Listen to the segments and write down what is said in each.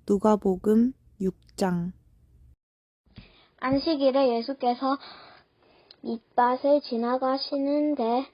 누가복음 6장. 안식일에 예수께서 밑밭을 지나가시는데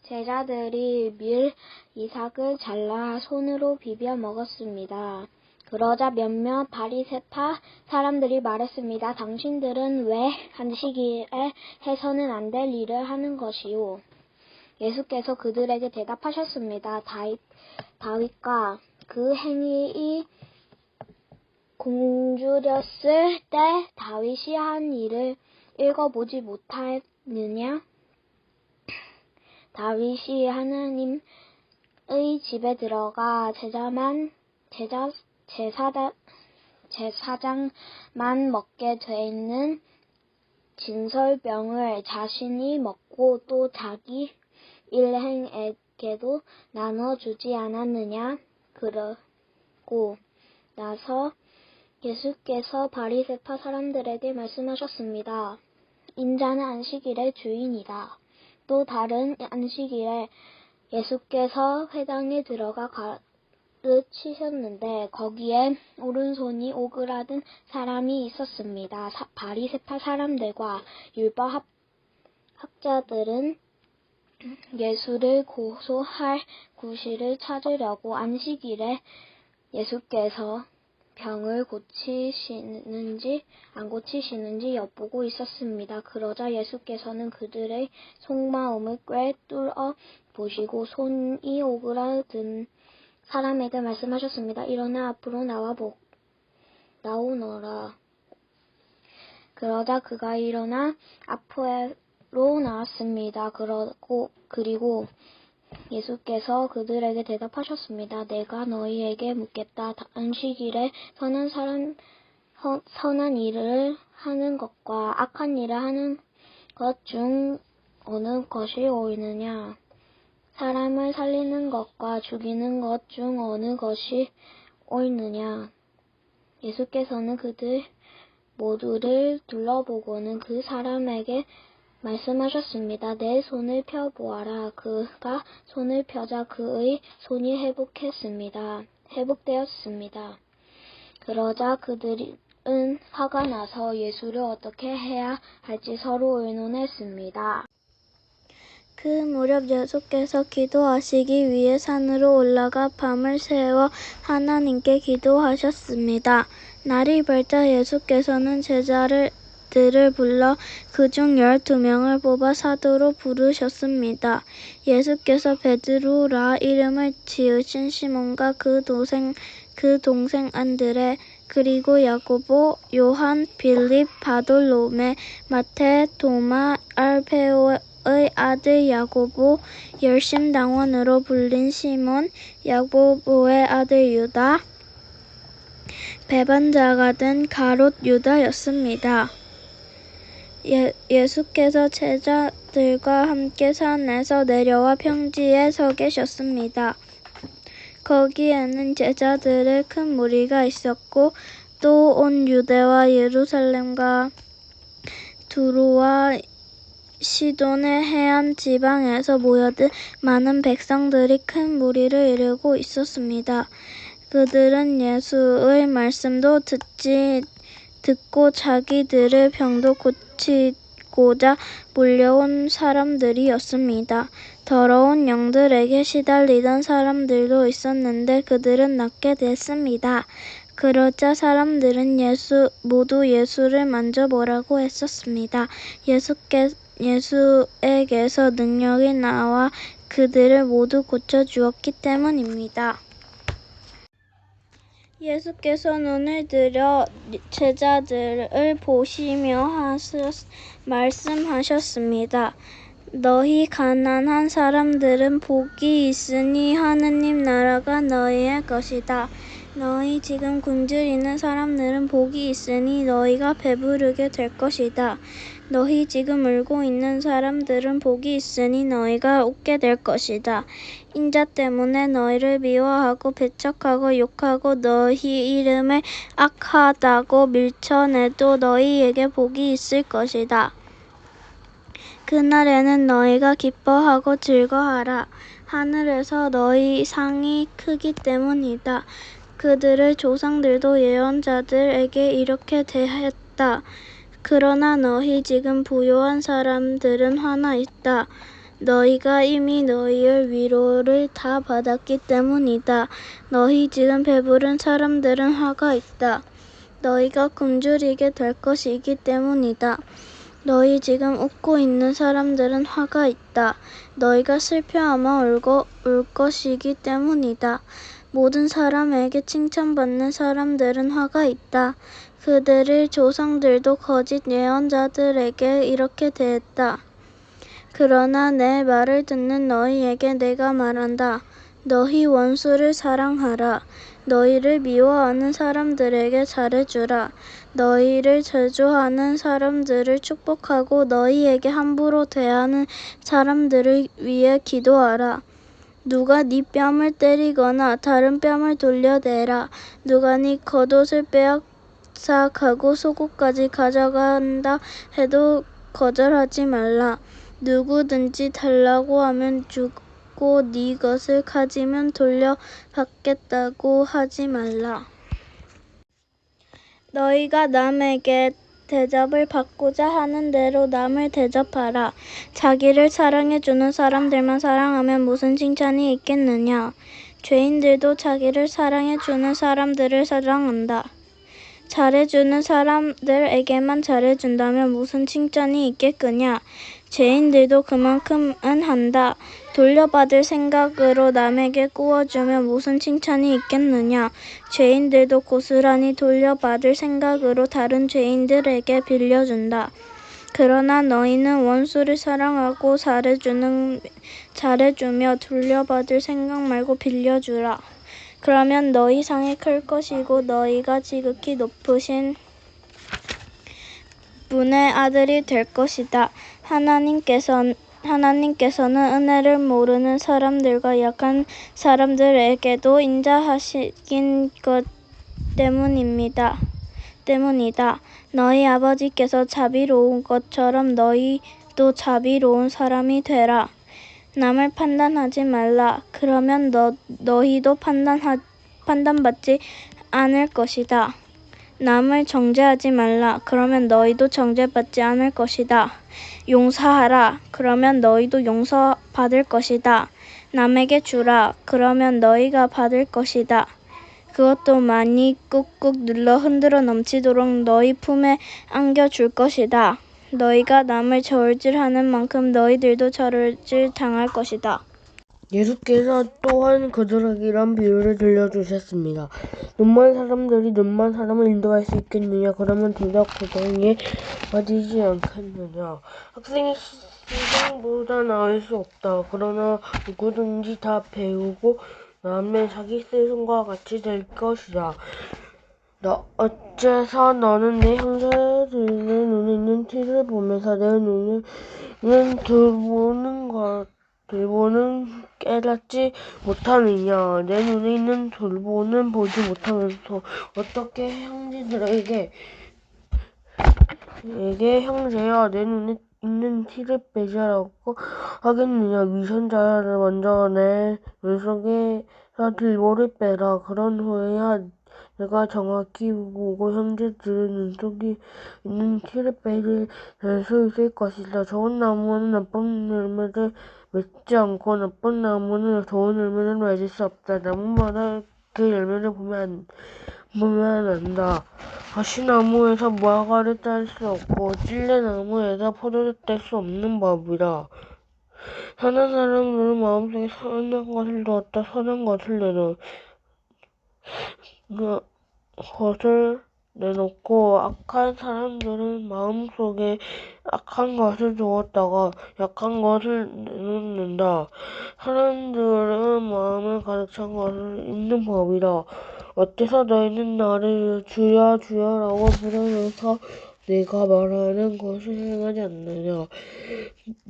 제자들이 밀 이삭을 잘라 손으로 비벼 먹었습니다. 그러자 몇몇 바리새파 사람들이 말했습니다. 당신들은 왜 안식일에 해서는 안 될 일을 하는 것이요? 예수께서 그들에게 대답하셨습니다. 다윗과 그 행위이 공주렸을 때 다윗이 한 일을 읽어보지 못하느냐? 다윗이 하나님의 집에 들어가 제사장만 먹게 돼 있는 진설병을 자신이 먹고 또 자기 일행에게도 나눠주지 않았느냐? 그러고 나서 예수께서 바리새파 사람들에게 말씀하셨습니다. 인자는 안식일의 주인이다. 또 다른 안식일에 예수께서 회당에 들어가 가르치셨는데 거기에 오른손이 오그라든 사람이 있었습니다. 바리새파 사람들과 율법 학자들은 예수를 고소할 구실을 찾으려고 안식일에 예수께서 병을 고치시는지 안 고치시는지 엿보고 있었습니다. 그러자 예수께서는 그들의 속마음을 꿰뚫어 보시고 손이 오그라든 사람에게 말씀하셨습니다. 일어나 앞으로 나오너라. 그러자 그가 일어나 앞으로 나왔습니다. 그리고 예수께서 그들에게 대답하셨습니다. 내가 너희에게 묻겠다. 안식일에 선한 일을 하는 것과 악한 일을 하는 것 중 어느 것이 옳으냐? 사람을 살리는 것과 죽이는 것 중 어느 것이 옳으냐? 예수께서는 그들 모두를 둘러보고는 그 사람에게 말씀하셨습니다. 내 손을 펴보아라. 그가 손을 펴자 그의 손이 회복되었습니다. 그러자 그들은 화가 나서 예수를 어떻게 해야 할지 서로 의논했습니다. 그 무렵 예수께서 기도하시기 위해 산으로 올라가 밤을 새워 하나님께 기도하셨습니다. 날이 밝자 예수께서는 제자들을 불러 그중 12명을 뽑아 사도로 부르셨습니다. 예수께서 베드로라 이름을 지으신 시몬과 그 동생 안드레, 그리고 야고보, 요한, 빌립, 바돌로메, 마태, 도마, 알페오의 아들 야고보, 열심당원으로 불린 시몬, 야고보의 아들 유다, 배반자가 된 가롯 유다였습니다. 예수께서 제자들과 함께 산에서 내려와 평지에 서 계셨습니다. 거기에는 제자들의 큰 무리가 있었고 또 온 유대와 예루살렘과 두로와 시돈의 해안 지방에서 모여든 많은 백성들이 큰 무리를 이루고 있었습니다. 그들은 예수의 말씀도 듣고 자기들의 병도 고치고자 몰려온 사람들이었습니다. 더러운 영들에게 시달리던 사람들도 있었는데 그들은 낫게 됐습니다. 그러자 사람들은 모두 예수를 만져보라고 했었습니다. 예수에게서 능력이 나와 그들을 모두 고쳐주었기 때문입니다. 예수께서 눈을 들여 제자들을 보시며 말씀하셨습니다. 너희 가난한 사람들은 복이 있으니 하느님 나라가 너희의 것이다. 너희 지금 굶주리는 사람들은 복이 있으니 너희가 배부르게 될 것이다. 너희 지금 울고 있는 사람들은 복이 있으니 너희가 웃게 될 것이다. 인자 때문에 너희를 미워하고 배척하고 욕하고 너희 이름을 악하다고 밀쳐내도 너희에게 복이 있을 것이다. 그날에는 너희가 기뻐하고 즐거워하라. 하늘에서 너희 상이 크기 때문이다. 그들의 조상들도 예언자들에게 이렇게 대했다. 그러나 너희 지금 부요한 사람들은 화나 있다. 너희가 이미 너희의 위로를 다 받았기 때문이다. 너희 지금 배부른 사람들은 화가 있다. 너희가 굶주리게 될 것이기 때문이다. 너희 지금 웃고 있는 사람들은 화가 있다. 너희가 슬퍼하며 울 것이기 때문이다. 모든 사람에게 칭찬받는 사람들은 화가 있다. 그들의 조상들도 거짓 예언자들에게 이렇게 대했다. 그러나 내 말을 듣는 너희에게 내가 말한다. 너희 원수를 사랑하라. 너희를 미워하는 사람들에게 잘해주라. 너희를 저주하는 사람들을 축복하고 너희에게 함부로 대하는 사람들을 위해 기도하라. 누가 네 뺨을 때리거나 다른 뺨을 돌려내라. 누가 네 겉옷을 빼앗아가고 속옷까지 가져간다 해도 거절하지 말라. 누구든지 달라고 하면 주고 네 것을 가지면 돌려받겠다고 하지 말라. 너희가 남에게 대접을 받고자 하는 대로 남을 대접하라. 자기를 사랑해주는 사람들만 사랑하면 무슨 칭찬이 있겠느냐. 죄인들도 자기를 사랑해주는 사람들을 사랑한다. 잘해주는 사람들에게만 잘해준다면 무슨 칭찬이 있겠느냐. 죄인들도 그만큼은 한다. 돌려받을 생각으로 남에게 꾸어주면 무슨 칭찬이 있겠느냐. 죄인들도 고스란히 돌려받을 생각으로 다른 죄인들에게 빌려준다. 그러나 너희는 원수를 사랑하고 잘해주며 돌려받을 생각 말고 빌려주라. 그러면 너희 상이 클 것이고 너희가 지극히 높으신 분의 아들이 될 것이다. 하나님께서는 은혜를 모르는 사람들과 약한 사람들에게도 인자하신 것 때문이다. 너희 아버지께서 자비로운 것처럼 너희도 자비로운 사람이 되라. 남을 판단하지 말라. 그러면 너희도 판단받지 않을 것이다. 남을 정죄하지 말라. 그러면 너희도 정죄받지 않을 것이다. 용서하라. 그러면 너희도 용서받을 것이다. 남에게 주라. 그러면 너희가 받을 것이다. 그것도 많이 꾹꾹 눌러 흔들어 넘치도록 너희 품에 안겨줄 것이다. 너희가 남을 저울질하는 만큼 너희들도 저울질 당할 것이다. 예수께서 또한 그들에게 이런 비유를 들려주셨습니다. 눈먼 사람들이 눈먼 사람을 인도할 수 있겠느냐? 그러면 둘 다 고통에 빠지지 않겠느냐? 학생이 스승보다 나을 수 없다. 그러나 누구든지 다 배우고 나면 자기 스승과 같이 될 것이다. 어째서 너는 내 형제들의 눈에 있는 티를 보면서 내 눈에는 돌보는 깨닫지 못하느냐. 내 눈에 있는 돌보는 보지 못하면서 어떻게 형제들에게 형제야 내 눈에 있는 티를 빼자라고 하겠느냐. 위선자야, 먼저 내 눈속에서 들보를 빼라. 그런 후에야 내가 정확히 보고 형제들의 눈속에 있는 티를 빼낼 수 있을 것이다. 좋은 나무는 나쁜 열매를 맺지 않고 나쁜 나무는 좋은 열매를 맺을 수 없다. 나무마다 그 열매를 보면 안다. 가시나무에서 무화과를 딸 수 없고 찔레나무에서 포도를 뗄 수 없는 법이라. 선한 사람들은 마음속에 선한 것을 두었다. 선한 것을 내놓고 악한 사람들은 마음속에 악한 것을 두었다가 약한 것을 내놓는다. 사람들은 마음에 가득 찬 것을 잊는 법이라. 어째서 너희는 나를 주여 주여라고 부르면서 내가 말하는 것을 행하지 않느냐.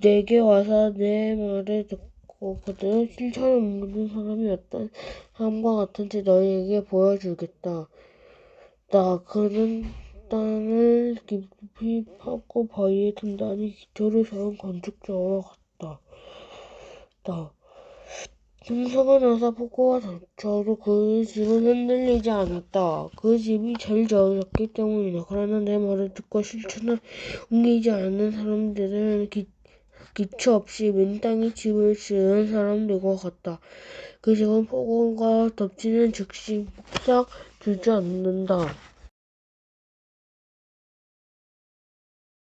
내게 와서 내 말을 듣고 그들은 실천에 옮기는 사람이 어떤 사람과 같은지 너희에게 보여주겠다. 그는 땅을 깊이 파고 바위에 단단히 기초를 세운 건축자와 같다. 금서가 나서 폭우가 닥쳐도 그 집은 흔들리지 않았다. 그 집이 잘 지어졌기 때문이다. 그러나 내 말을 듣고 실천을 옮기지 않는 사람들은 기초 없이 맨땅에 집을 지은 사람들과 같다. 그 집은 폭우가 덮치는 즉시 묵싹 주저앉는다.